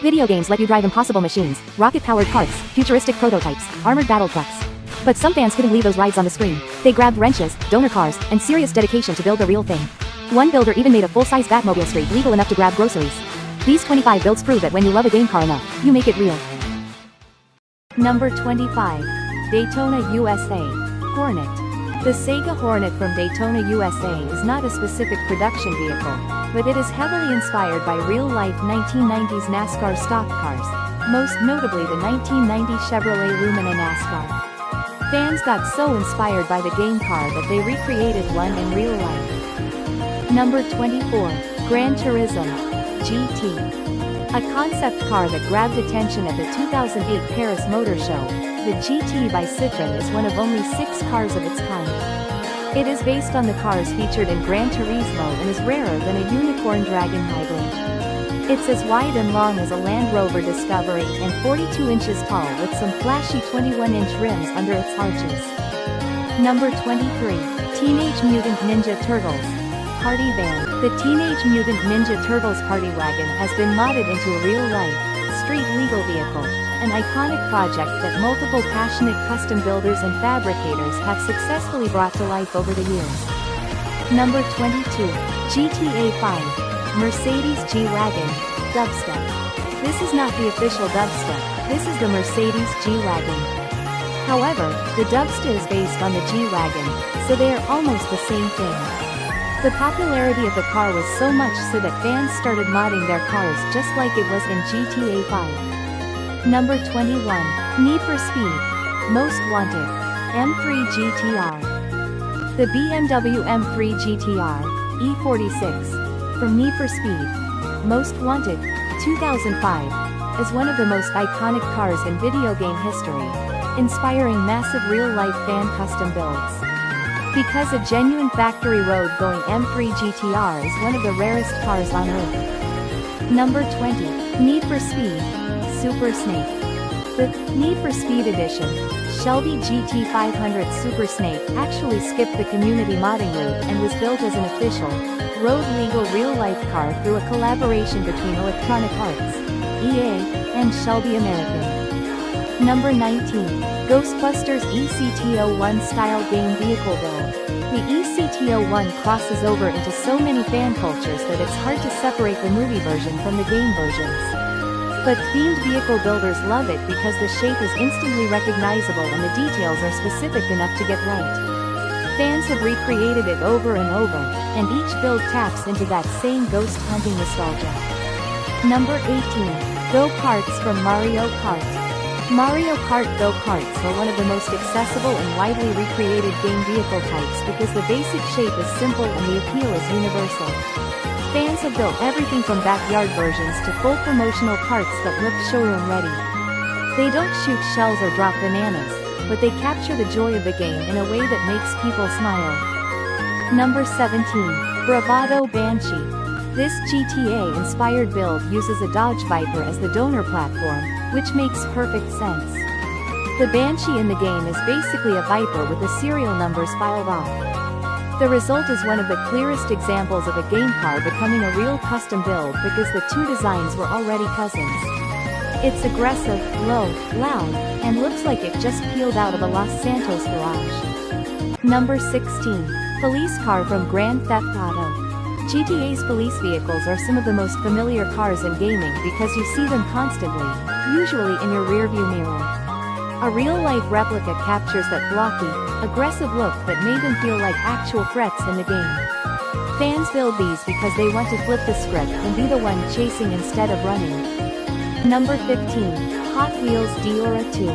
Video games let you drive impossible machines, rocket-powered carts, futuristic prototypes, armored battle trucks. But some fans couldn't leave those rides on the screen. They grabbed wrenches, donor cars, and serious dedication to build the real thing. One builder even made a full-size Batmobile street legal enough to grab groceries. These 25 builds prove that when you love a game car enough, you make it real. Number 25. Daytona USA. Hornet. The Sega Hornet from Daytona USA is not a specific production vehicle, but it is heavily inspired by real-life 1990s NASCAR stock cars, most notably the 1990 Chevrolet Lumina NASCAR. Fans got so inspired by the game car that they recreated one in real life. Number 24. Gran Turismo GT. A concept car that grabbed attention at the 2008 Paris Motor Show, the GT by Citroën is one of only 6 cars of its kind. It is based on the cars featured in Gran Turismo and is rarer than a Unicorn Dragon hybrid. It's as wide and long as a Land Rover Discovery and 42 inches tall with some flashy 21-inch rims under its arches. Number 23. Teenage Mutant Ninja Turtles. Party Van. The Teenage Mutant Ninja Turtles Party Wagon has been modded into a real-life, street-legal vehicle, an iconic project that multiple passionate custom builders and fabricators have successfully brought to life over the years. Number 22. GTA 5. Mercedes G-Wagon. Dubstep. This is not the official dubstep, this is the Mercedes G-Wagon. However, the dubstep is based on the G-Wagon, so they are almost the same thing. The popularity of the car was so much so that fans started modding their cars just like it was in GTA 5. Number 21. Need for Speed. Most Wanted. M3 GTR. The BMW M3 GTR, E46, from Need for Speed. Most Wanted, 2005, is one of the most iconic cars in video game history, inspiring massive real-life fan custom builds. Because a genuine factory road-going M3 GTR is one of the rarest cars on Earth. Number 20. Need for Speed. Super Snake. The Need for Speed Edition, Shelby GT500 Super Snake actually skipped the community modding route and was built as an official, road-legal real-life car through a collaboration between Electronic Arts, EA, and Shelby American. Number 19. Ghostbusters ECT-01 Style Game Vehicle Build. The ECT-01 crosses over into so many fan cultures that it's hard to separate the movie version from the game versions. But themed vehicle builders love it because the shape is instantly recognizable and the details are specific enough to get right. Fans have recreated it over and over, and each build taps into that same ghost-hunting nostalgia. Number 18. Go-Karts from Mario Kart. Mario Kart Go-Karts are one of the most accessible and widely recreated game vehicle types because the basic shape is simple and the appeal is universal. Fans have built everything from backyard versions to full promotional karts that look showroom ready. They don't shoot shells or drop bananas, but they capture the joy of the game in a way that makes people smile. Number 17. Bravado Banshee. This GTA-inspired build uses a Dodge Viper as the donor platform, which makes perfect sense. The Banshee in the game is basically a Viper with the serial numbers filed off. The result is one of the clearest examples of a game car becoming a real custom build because the two designs were already cousins. It's aggressive, low, loud, and looks like it just peeled out of a Los Santos garage. Number 16. Police car from Grand Theft Auto. GTA's police vehicles are some of the most familiar cars in gaming because you see them constantly, usually in your rearview mirror. A real-life replica captures that blocky, aggressive look that made them feel like actual threats in the game. Fans build these because they want to flip the script and be the one chasing instead of running. Number 15. Hot Wheels Diora 2.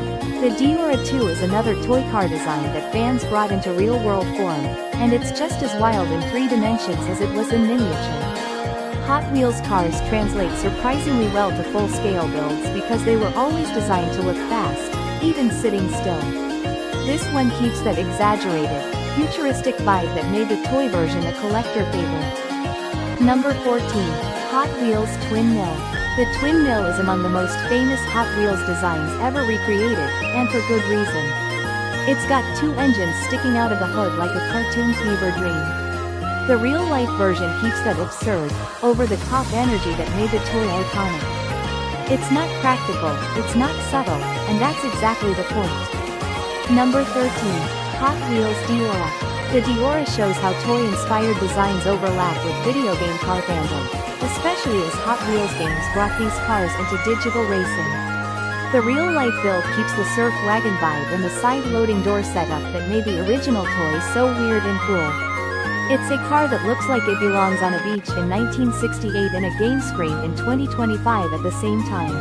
The Diora 2 is another toy car design that fans brought into real-world form, and it's just as wild in 3 dimensions as it was in miniature. Hot Wheels cars translate surprisingly well to full-scale builds because they were always designed to look fast, even sitting still. This one keeps that exaggerated, futuristic vibe that made the toy version a collector favorite. Number 14. Hot Wheels Twin Mill. The Twin Mill is among the most famous Hot Wheels designs ever recreated, and for good reason. It's got 2 engines sticking out of the hood like a cartoon fever dream. The real-life version keeps that absurd, over-the-top energy that made the toy iconic. It's not practical, it's not subtle, and that's exactly the point. Number 13. Hot Wheels Diora. The Diora shows how toy-inspired designs overlap with video game car fandom, especially as Hot Wheels games brought these cars into digital racing. The real-life build keeps the surf wagon vibe and the side-loading door setup that made the original toy so weird and cool. It's a car that looks like it belongs on a beach in 1968 and a game screen in 2025 at the same time.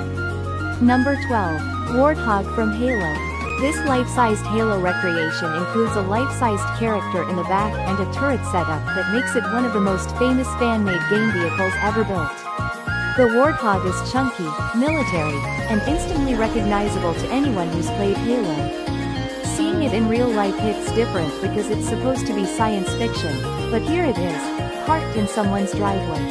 Number 12. Warthog from Halo. This life-sized Halo recreation includes a life-sized character in the back and a turret setup that makes it one of the most famous fan-made game vehicles ever built. The Warthog is chunky, military, and instantly recognizable to anyone who's played Halo. Seeing it in real life hits different because it's supposed to be science fiction, but here it is, parked in someone's driveway.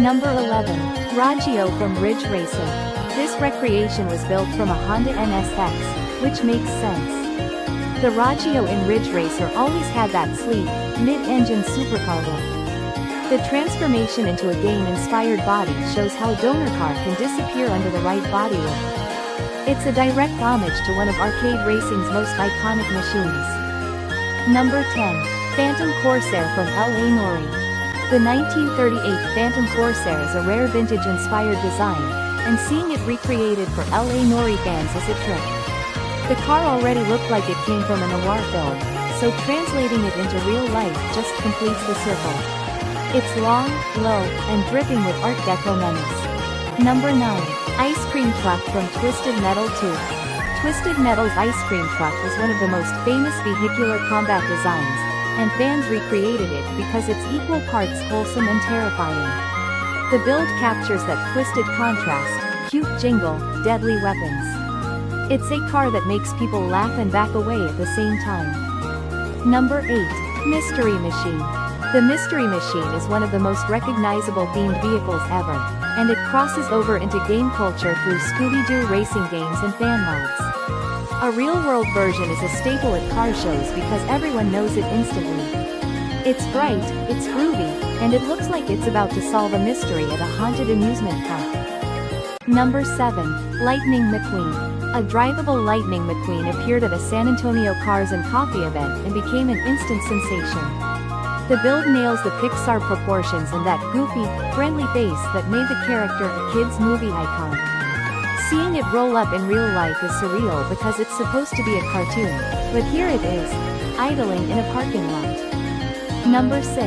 Number 11. Raggio from Ridge Racer. This recreation was built from a Honda NSX, which makes sense. The Raggio in Ridge Racer always had that sleek, mid-engine supercar look. The transformation into a game-inspired body shows how Donor Car can disappear under the right body look. It's a direct homage to one of arcade racing's most iconic machines. Number 10. Phantom Corsair from L.A. Noire. The 1938 Phantom Corsair is a rare vintage-inspired design, and seeing it recreated for L.A. Noire fans is a trip. The car already looked like it came from a noir film, so translating it into real life just completes the circle. It's long, low, and dripping with Art Deco menace. Number 9. Ice Cream Truck from Twisted Metal 2. Twisted Metal's ice cream truck was one of the most famous vehicular combat designs, and fans recreated it because it's equal parts wholesome and terrifying. The build captures that twisted contrast, cute jingle, deadly weapons. It's a car that makes people laugh and back away at the same time. Number 8. Mystery Machine. The Mystery Machine is one of the most recognizable themed vehicles ever, and it crosses over into game culture through Scooby-Doo racing games and fan mods. A real-world version is a staple at car shows because everyone knows it instantly. It's bright, it's groovy, and it looks like it's about to solve a mystery at a haunted amusement park. Number 7. Lightning McQueen. A drivable Lightning McQueen appeared at a San Antonio Cars and Coffee event and became an instant sensation. The build nails the Pixar proportions and that goofy, friendly face that made the character a kids' movie icon. Seeing it roll up in real life is surreal because it's supposed to be a cartoon, but here it is, idling in a parking lot. Number 6.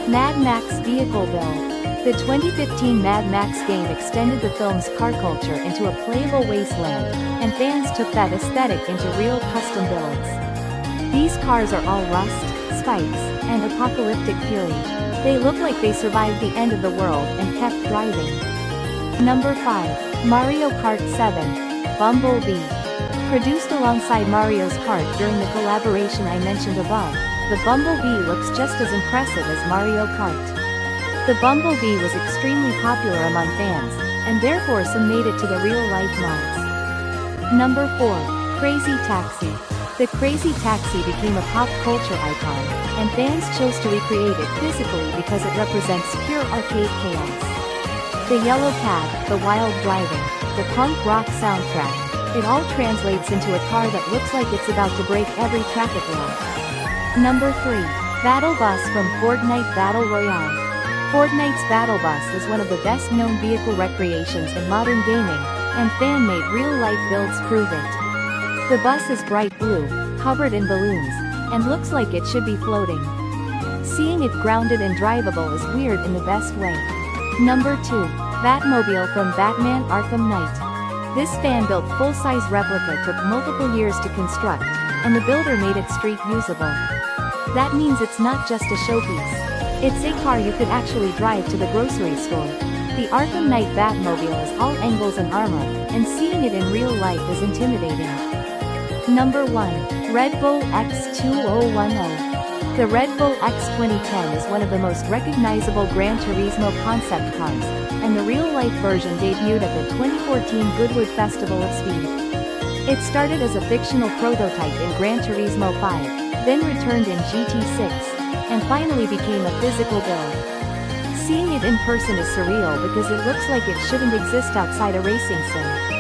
Mad Max Vehicle Build. The 2015 Mad Max game extended the film's car culture into a playable wasteland, and fans took that aesthetic into real custom builds. These cars are all rust, spikes, and apocalyptic fury. They look like they survived the end of the world and kept driving. Number 5. Mario Kart 7. Bumblebee. Produced alongside Mario's Kart during the collaboration I mentioned above, the Bumblebee looks just as impressive as Mario Kart. The Bumblebee was extremely popular among fans, and therefore some made it to the real-life mods. Number 4. Crazy Taxi. The Crazy Taxi became a pop culture icon, and fans chose to recreate it physically because it represents pure arcade chaos. The yellow cab, the wild driving, the punk rock soundtrack, it all translates into a car that looks like it's about to break every traffic law. Number 3. Battle Bus from Fortnite Battle Royale. Fortnite's Battle Bus is one of the best-known vehicle recreations in modern gaming, and fan-made real-life builds prove it. The bus is bright blue, covered in balloons, and looks like it should be floating. Seeing it grounded and drivable is weird in the best way. Number 2. Batmobile from Batman Arkham Knight. This fan-built full-size replica took multiple years to construct, and the builder made it street usable. That means it's not just a showpiece. It's a car you could actually drive to the grocery store. The Arkham Knight Batmobile is all angles and armor, and seeing it in real life is intimidating. Number 1. Red Bull X2010. The Red Bull X 2010 is one of the most recognizable Gran Turismo concept cars, and the real-life version debuted at the 2014 Goodwood Festival of Speed. It started as a fictional prototype in Gran Turismo 5, then returned in GT6, and finally became a physical build. Seeing it in person is surreal because it looks like it shouldn't exist outside a racing sim.